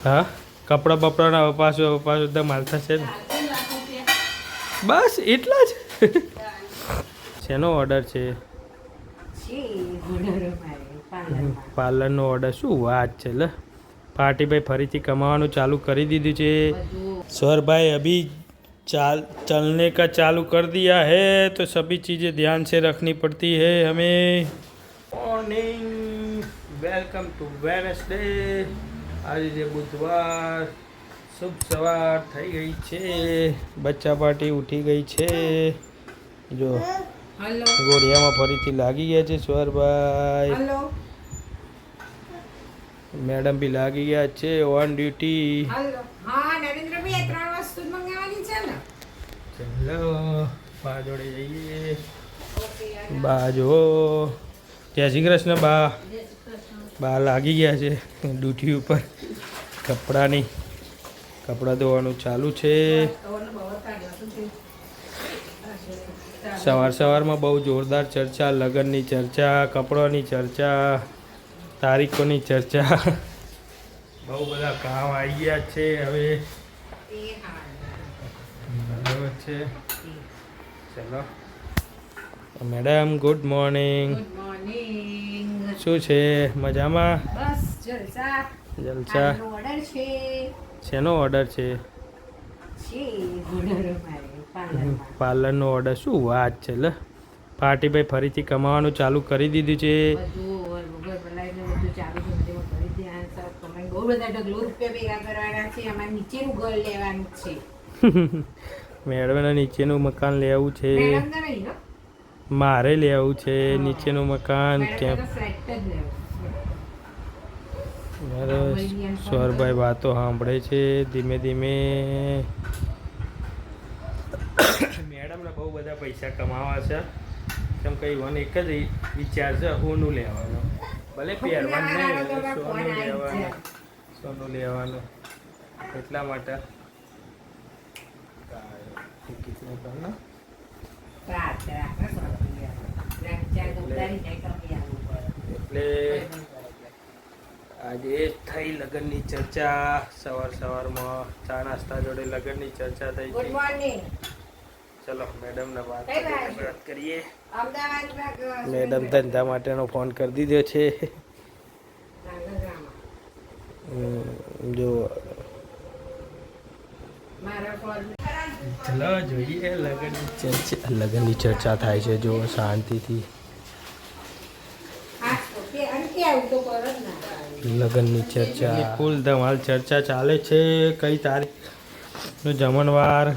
હા કપડા બપડાના પાછું એકદમ માલ થશે ને બસ એટલા જ શેનો ઓર્ડર છે પાર્લરનો ઓર્ડર શું વાત છે લે પાર્ટીભાઈ ફરીથી કમાવાનું ચાલુ કરી દીધું છે स्वरभाई अभी चलने का चालू कर दिया है तो सभी चीज़ें ध्यान से रखनी पड़ती है हमें मॉर्निंग वेलकम टू वेडनेसडे आज जे बुधवार शुभ सवार થઈ ગઈ છે બચ્ચા પાર્ટી ઉઠી ગઈ છે જો ગોળિયામાં ફરીથી લાગી ગયા છે સ્વરભાઈ મેડમ બી લાગી ગયા છે ઓન ડ્યુટી હા નરેન્દ્રભાઈ ત્રણ વસ્તુ મંગાવવાની છે ને ચલો બા જોડે જઈએ બા જો જય શ્રી કૃષ્ણ બા લાગી ગયા છે ડ્યુટી ઉપર કપડાં ધોવાનું ચાલુ છે સવારમાં બહુ જોરદાર ચર્ચા લગ્નની ચર્ચા કપડાની ચર્ચા તારીખોની ચર્ચા બહુ બધા કામ આવી ગયા છે હવે બરાબર છે ચલો મેડમ ગુડ મોર્નિંગ શું છે મજામાં બસ જલસા ઓર્ડર છે શેનો ઓર્ડર છે પાર્લરનો ઓર્ડર શું વાત છે લે પાર્ટીભાઈ ફરીથી કમાવાનું ચાલુ કરી દીધું છે મેડમના નીચેનું મકાન લેવું છે મારે લેવું છે નીચેનું મકાન કેમ સ્વરભાઈ વાતો સાંભળે છે ધીમે ધીમે મેડમને બહુ બધા પૈસા કમાવા છે કેમ કઈ વન એક જ વિચાર છે સોનું લેવાનું ભલે પહેરવાનું નહીં સોનું લેવાનું એટલા માટે એટલે આજે થઈ લગ્નની ચર્ચા સવારમાં ચા નાસ્તા જોડે લગ્નની ચર્ચા થઈ ગુડ મોર્નિંગ ચલો મેડમને વાત કરીએ મેડમ ધંધા માટેનો ફોન કરી દીધો છે જો ચલો જોઈએ લગ્નની ચર્ચા થાય છે જો શાંતિથી લગ્નની ચર્ચા ફૂલ ધમાલ ચર્ચા ચાલે છે કઈ તારીખનો જમણવાર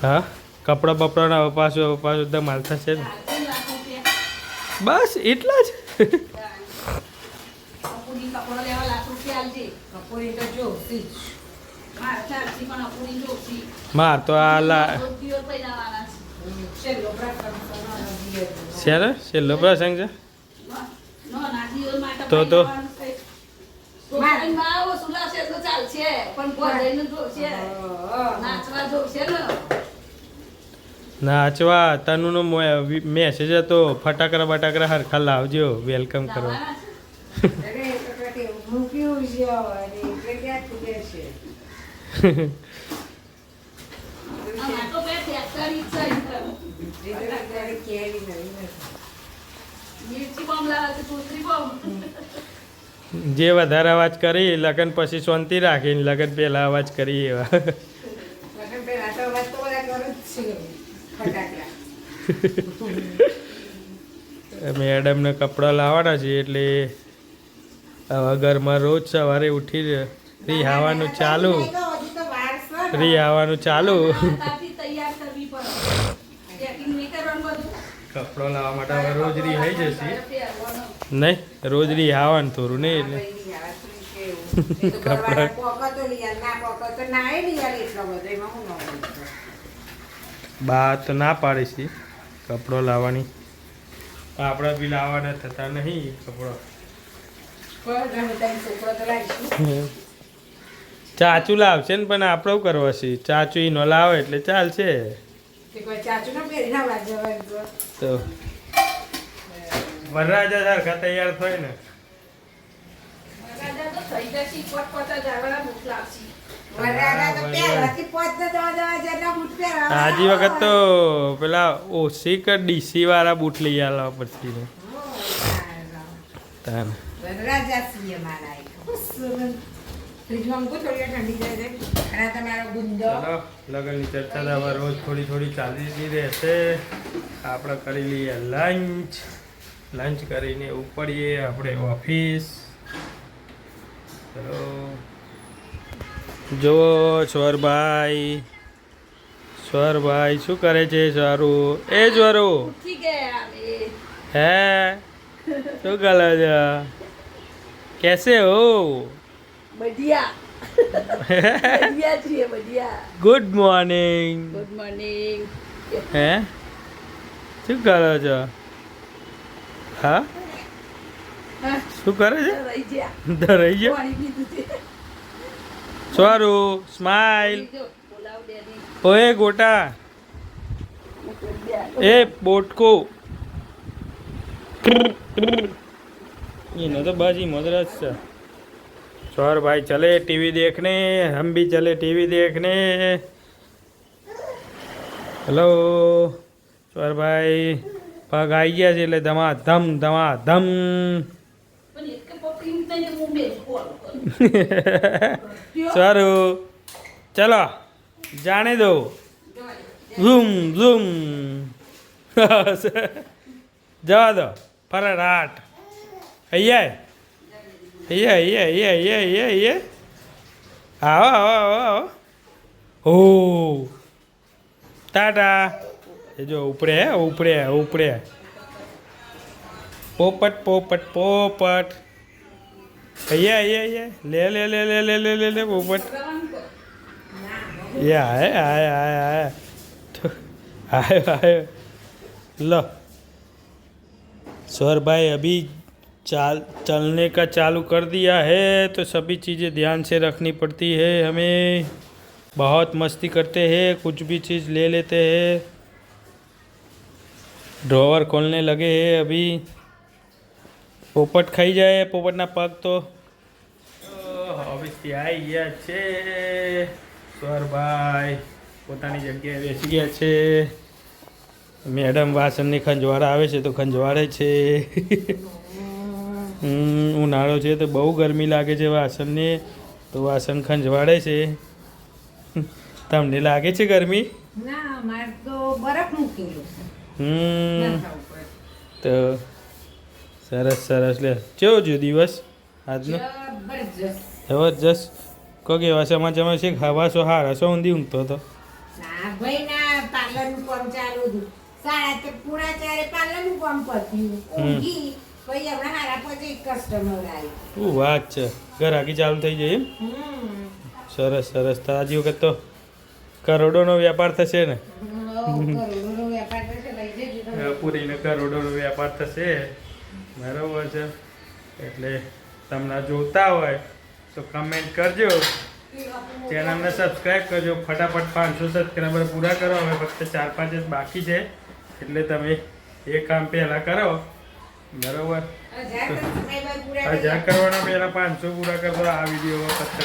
હા કપડા બપડાના પાછું એકદમ માલ થશે ને બસ એટલા જ માર તો આ છેલ્લો પ્રસંગ છે તો નાચવા તનુનો મેસેજ હતો ફટાકડા બટાકડા હરખા લાવજો વેલકમ કરો જે વધારે અવાજ કરી લગન પછી શાંતિ રાખીને લગન પહેલા અવાજ કરી એવા મેડમને કપડાં લાવવાના છે એટલે હવે ઘરમાં રોજ સવારે ઉઠી રી આવવાનું ચાલુ કપડો લાવવા માટે હવે રોજ રી થઈ જશે નહીં રોજ રી આવવાનું થોડું નહીં એટલે કપડા બા તો ના પાડે છે કપડો લાવવાની આપણા બી લાવવાના થતા નહીં કપડો ચાચુ લાવશે ને પણ આપણે કરવા છે ચાચુ નો લાવે એટલે ચાલશે તો વરરાજા સરખા તૈયાર થાય ને વરરાજા તો પહેલાથી પોત તો 10,000 જેટલા બૂટ પહેરાવા. આજી વખત તો પેલા ઓસી કે ડીસી વાળા બૂટ લઈ આલા પછી ઓ, તાન વરરાજા છીએ મારા એક. ફ્રીજમાં મૂકો થોડી વાર ઠંડી જાય છે. અને આ તમારો ગુંદો. ચલો લગનની ચર્ચા તો હવે રોજ થોડી થોડી ચાલી રહેશે. આપણે કરી લઈએ લંચ. લંચ કરીને ઉપડીએ આપણે ઓફિસ. ચલો જુઓ સ્વરભાઈ શું કરે છે સ્વરું? એ સ્વરું હે શું કરે છે? કેસે હો? बढ़िया बढ़िया છીએ बढ़िया ગુડ મોર્નિંગ. ગુડ મોર્નિંગ હે શું કરો છો? હા શું કરે છે? રહી ગયા ધરાઈ ગયો પાણી પીધું છે સ્વરું સ્માઈલ. જો બોલાવ ડેડી ઓએ ગોટા ए बोट को ये ना तो बाजी मदराज से सौर भाई चले टीवी देखने, हम भी चले टीवी देखने. हेलो सौर भाई पग आई गया છે એટલે ધમાધમ ધમાધમ. પણ એક પપ્પી તને મુંબઈ કોલ સારું ચલો જાણે દો. ઝૂમ ઝૂમ જવા દો ફરાટ. અહીંયા આવો આવો આવો આવો. ઓ ટાટા. એ જો ઉપડે ઉપડે ઉપડે. પોપટ પોપટ પોપટ. અહીંયા લે લે લે લે લે લે લે લે પોપટ. ये आए आए आए आए तो आए आए लो सौर भाई अभी चलने का चालू कर दिया है तो सभी चीज़ें ध्यान से रखनी पड़ती है हमें. बहुत मस्ती करते हैं, कुछ भी चीज़ ले लेते हैं. ड्रॉवर खोलने लगे हैं अभी. पोपट खाई जाए पोपटना पग तो ऑफिसથી આવી ગયા છે સ્વરભાઈ. પોતાની જગ્યાએ બેસી ગયા છે. મેડમ વાસણની ખંજવાળા આવે છે તો ખંજવાળે છે. ઉનાળો છે તો બહુ ગરમી લાગે છે વાસણને તો વાસણ ખંજવાળે છે. તમને લાગે છે ગરમી? ના મારે તો બરફ મૂકેલું છે માથા ઉપર. તો સરસ સરસ લે. કેવો જો દિવસ આજનો? જબરજસ્ત. જબરજસ્ત. કો કેવા સમાચારમાં છે ખાવા છો હારા છો ઊંધી ઊંઘતો હતો? ના ભાઈ ના પાર્લરનું કામ ચાલુ હતું. 3:30 પાર્લરનું કામ પત્યું. ઊંઘી પછી હમણાં હારા પછી કસ્ટમર આવ્યું. શું વાત છે, ઘરાકી ચાલુ થઈ જાય એમ? સરસ સરસ. તો આજે વખત તો કરોડોનો વ્યાપાર થશે ને? કરોડોનો વેપાર થશે લઈ જજો તમે. પૂરીને કરોડોનો વ્યાપાર થશે બરાબર છે. એટલે તમને જોતા હોય તો કમેન્ટ કરજો, ચેનલને સબસ્ક્રાઈબ કરજો. ફટાફટ 500 સબસ્ક્રાઈબર પૂરા કરો. હવે ફક્ત 4-5 જ બાકી છે એટલે તમે એ કામ પહેલાં કરો બરાબર. 1000 કરવાના પહેલાં 500 પૂરા કરતો આ વિડીયો ફક્ત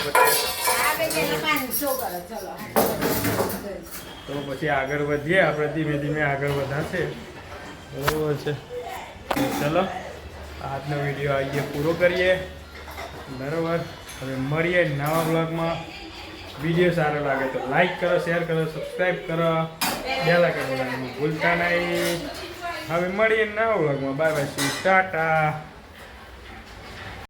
તો પછી આગળ વધીએ આપણે. ધીમે ધીમે આગળ વધારશે બરાબર છે. ચલો આજનો વિડીયો આવીએ પૂરો કરીએ બરાબર. હવે મળીએ નવા બ્લોગમાં. વિડીયો સારો લાગે તો લાઈક કરો, શેર કરો, સબસ્ક્રાઈબ કરો, બેલ આઇકન દબાવવાનું ભૂલતા નહીં. હવે મળીએ નવા બ્લોગમાં. Bye bye, Tata.